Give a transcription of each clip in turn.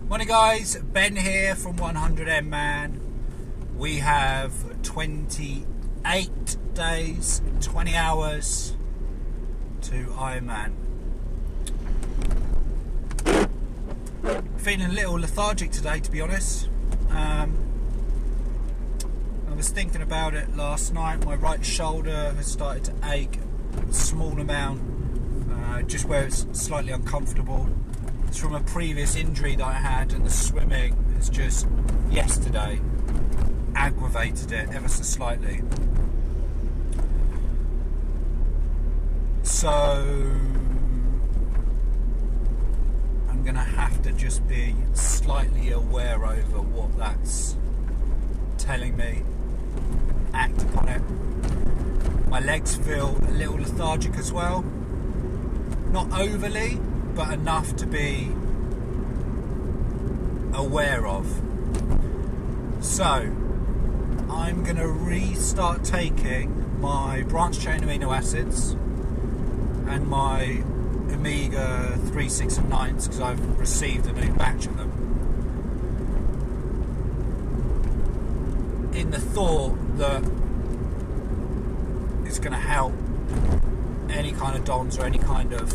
Morning guys, Ben here from 100 Man. We have 28 days, 20 hours to Ironman. Feeling a little lethargic today, to be honest. I was thinking about it last night. My right shoulder has started to ache a small amount, just where it's slightly uncomfortable. It's from a previous injury that I had, and the swimming is just yesterday aggravated it ever so slightly. So I'm going to have to just be slightly aware over what that's telling me, act upon it. My legs feel a little lethargic as well, not overly, but enough to be aware of. So I'm going to restart taking my branched chain amino acids and my omega 3, 6 and 9s because I've received a new batch of them, in the thought that it's going to help any kind of DOMS or any kind of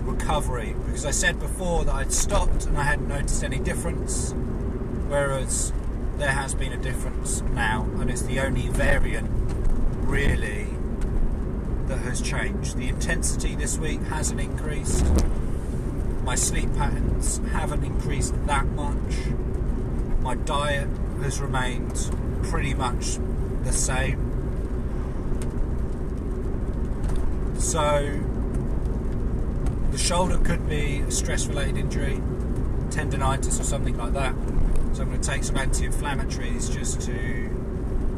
recovery, because I said before that I'd stopped and I hadn't noticed any difference, whereas there has been a difference now, and it's the only variant really that has changed. The intensity this week hasn't increased, my sleep patterns haven't increased that much, my diet has remained pretty much the same. So the shoulder could be a stress-related injury, tendonitis or something like that. So I'm going to take some anti-inflammatories just to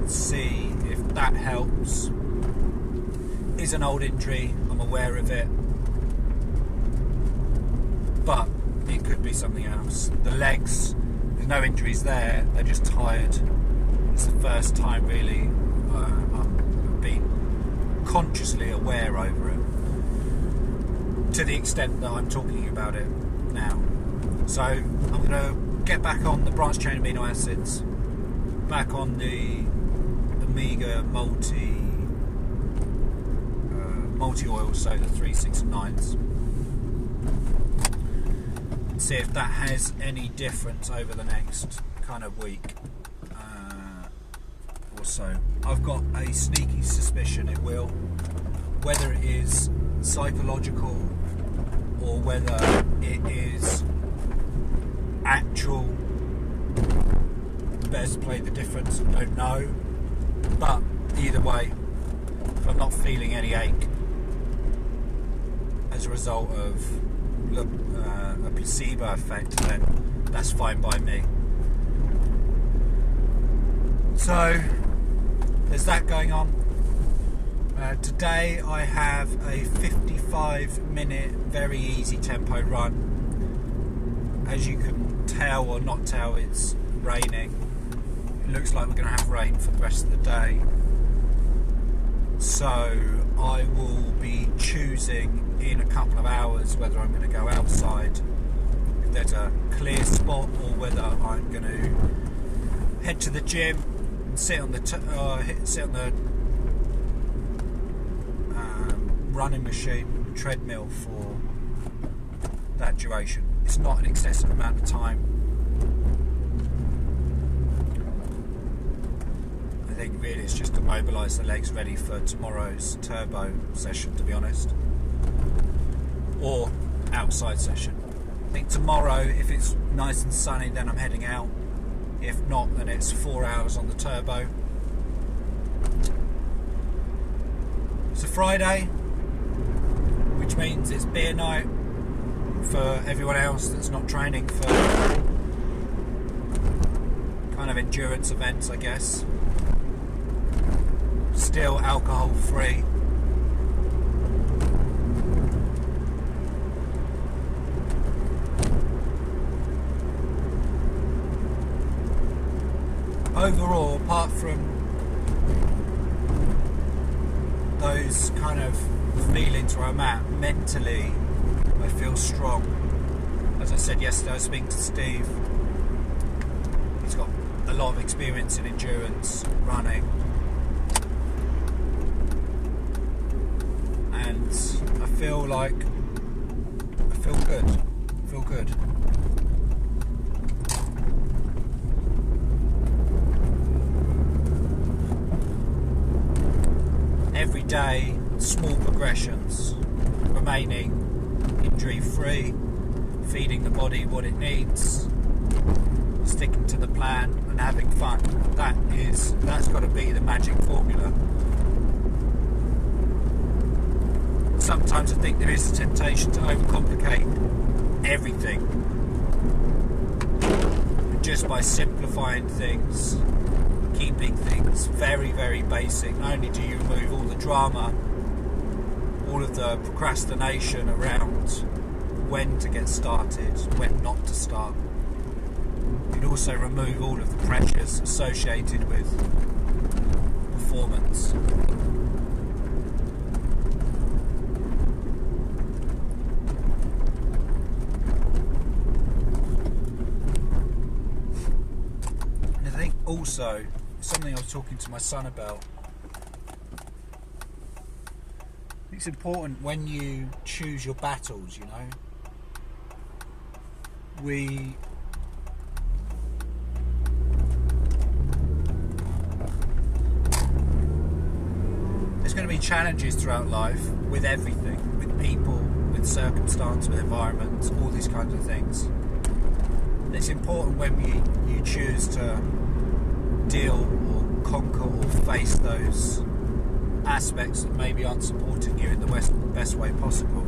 see if that helps. It's an old injury, I'm aware of it, but it could be something else. The legs, there's no injuries there, they're just tired. It's the first time really I've been consciously aware over it, to the extent that I'm talking about it now. So I'm going to get back on the branched chain amino acids, back on the omega multi-oils, so the 3, 6 and 9s, and see if that has any difference over the next kind of week or so. I've got a sneaky suspicion it will, whether it is psychological or whether it is actual. Best play the difference, I don't know, but either way, if I'm not feeling any ache as a result of a placebo effect, then that's fine by me. So there's that going on. Today I have a 55-minute very easy tempo run. As you can tell or not tell, it's raining. It looks like we're going to have rain for the rest of the day. So I will be choosing in a couple of hours whether I'm going to go outside, if there's a clear spot, or whether I'm going to head to the gym and sit on the running machine, treadmill, for that duration. It's not an excessive amount of time. I think really it's just to mobilise the legs ready for tomorrow's turbo session, to be honest, or outside session. I think tomorrow, if it's nice and sunny, then I'm heading out. If not, then it's 4 hours on the turbo. It's a Friday, which means it's beer night for everyone else that's not training for kind of endurance events, I guess. Still alcohol free. Overall, apart from those kind of feelings where I'm at mentally, I feel strong. As I said yesterday, I was speaking to Steve. He's got a lot of experience in endurance running, and I feel good. I feel good. Every day, small progressions, remaining injury free, feeding the body what it needs, sticking to the plan and having fun. That's got to be the magic formula. Sometimes I think there is a temptation to overcomplicate everything, and just by simplifying things, keeping things very, very basic, not only do you remove all the drama, all of the procrastination around when to get started, when not to start, you also remove all of the pressures associated with performance. And I think also, something I was talking to my son about, it's important when you choose your battles, you know. There's going to be challenges throughout life with everything, with people, with circumstance, with environment, all these kinds of things. And it's important when you choose to deal or conquer or face those aspects that maybe aren't supporting you in the best way possible.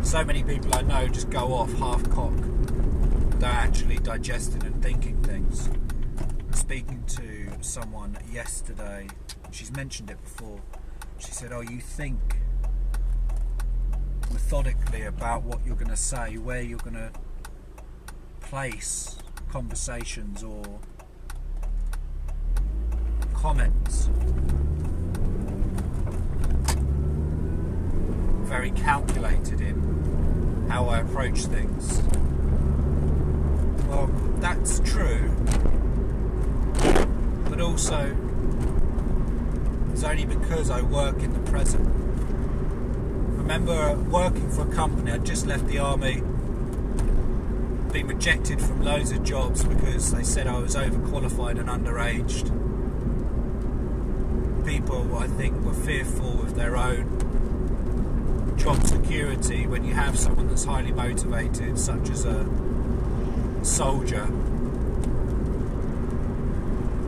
So many people I know just go off half-cock without actually digesting and thinking things. I'm speaking to someone yesterday, she's mentioned it before. She said, oh, you think methodically about what you're going to say, where you're going to place conversations or comments. Very calculated in how I approach things. Well, that's true, but also it's only because I work in the present. I remember working for a company. I'd just left the army, being rejected from loads of jobs because they said I was overqualified and underaged. People, I think, were fearful of their own job security. When you have someone that's highly motivated, such as a soldier,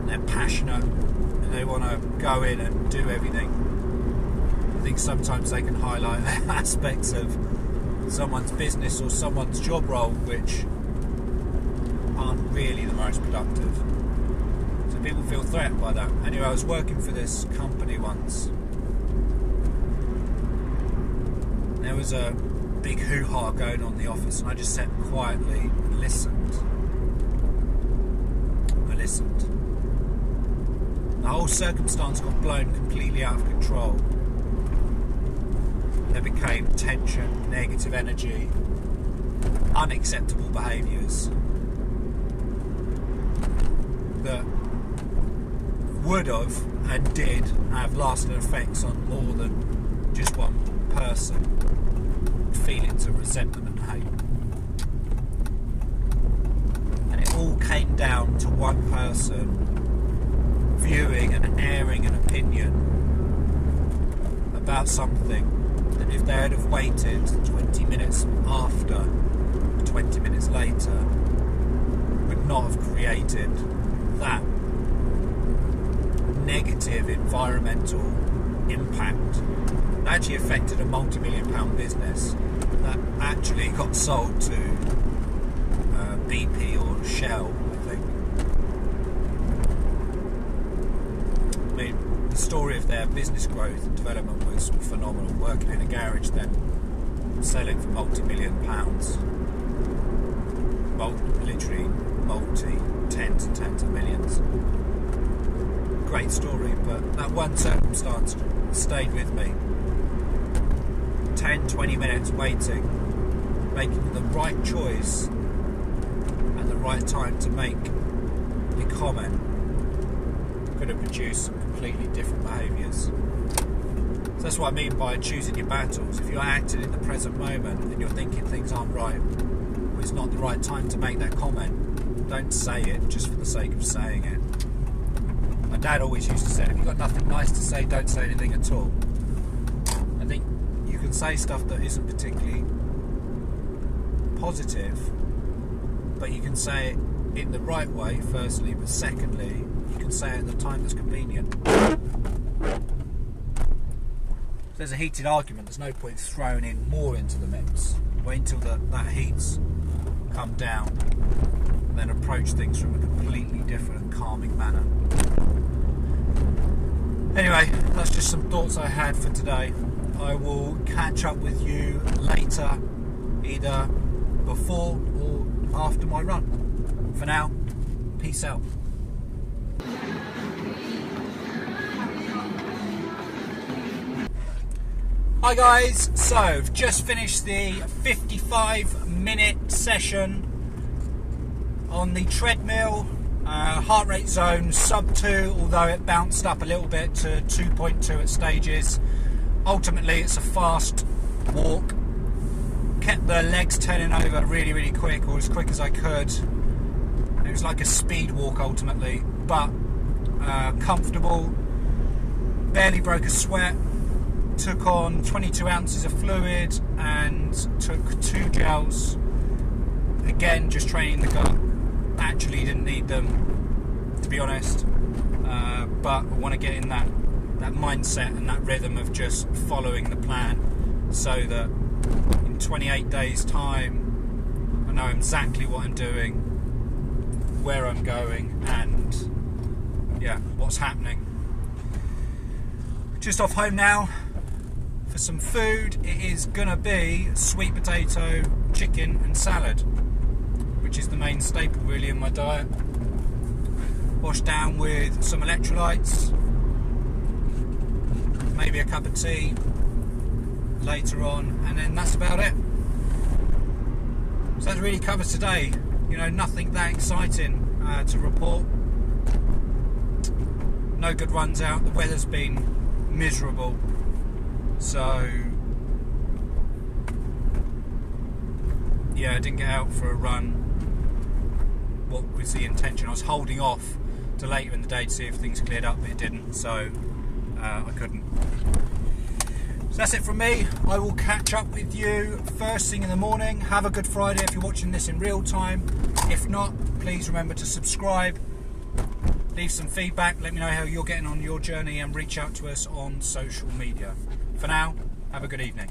they're passionate and they want to go in and do everything. I think sometimes they can highlight aspects of someone's business or someone's job role which aren't really the most productive. So people feel threatened by that. Anyway, I was working for this company once. There was a big hoo-ha going on in the office, and I just sat quietly and listened. I listened. The whole circumstance got blown completely out of control. There became tension, negative energy, unacceptable behaviours that would have and did have lasting effects on more than just one person. Feelings of resentment and hate. And it all came down to one person viewing and airing an opinion about something that if they had have waited 20 minutes after, 20 minutes later, would not have created that negative environmental impact. It actually affected a multi-million-pound business that actually got sold to BP or Shell, I think. I mean, the story of their business growth and development was phenomenal. Working in a garage, then selling for multi-million pounds, literally tens and tens of millions. Great story, but that one circumstance stayed with me. 10, 20 minutes waiting, making the right choice at the right time to make a comment could have produced some completely different behaviours. So that's what I mean by choosing your battles. If you're acting in the present moment and you're thinking things aren't right, or it's not the right time to make that comment, don't say it just for the sake of saying it. My dad always used to say, if you've got nothing nice to say, don't say anything at all. I think you can say stuff that isn't particularly positive, but you can say it in the right way, firstly, but secondly, you can say it at the time that's convenient. If there's a heated argument, there's no point throwing in more into the mix. Wait until that heat's come down, and then approach things from a completely different and calming manner. Anyway, that's just some thoughts I had for today. I will catch up with you later, either before or after my run. For now, peace out. Hi guys, so I've just finished the 55-minute session on the treadmill, heart rate zone sub 2, although it bounced up a little bit to 2.2 at stages. Ultimately it's a fast walk, kept the legs turning over really quick, or as quick as I could. It was like a speed walk ultimately, but comfortable, barely broke a sweat. Took on 22 ounces of fluid and took 2 gels. Again, just training the gut. Actually didn't need them, to be honest, but I want to get in that mindset and that rhythm of just following the plan, so that in 28 days time I know exactly what I'm doing, where I'm going, and yeah, what's happening. Just off home now for some food. It is gonna be sweet potato, chicken and salad, which is the main staple really in my diet, washed down with some electrolytes, maybe a cup of tea later on, and then that's about it. So that really covers today. You know, nothing that exciting to report. No good runs out. The weather's been miserable, so yeah, I didn't get out for a run. What was the intention? I was holding off to later in the day to see if things cleared up, but it didn't, so I couldn't. So that's it from me. I will catch up with you first thing in the morning. Have a good Friday if you're watching this in real time. If not, please remember to subscribe, leave some feedback, let me know how you're getting on your journey, and reach out to us on social media. For now, have a good evening.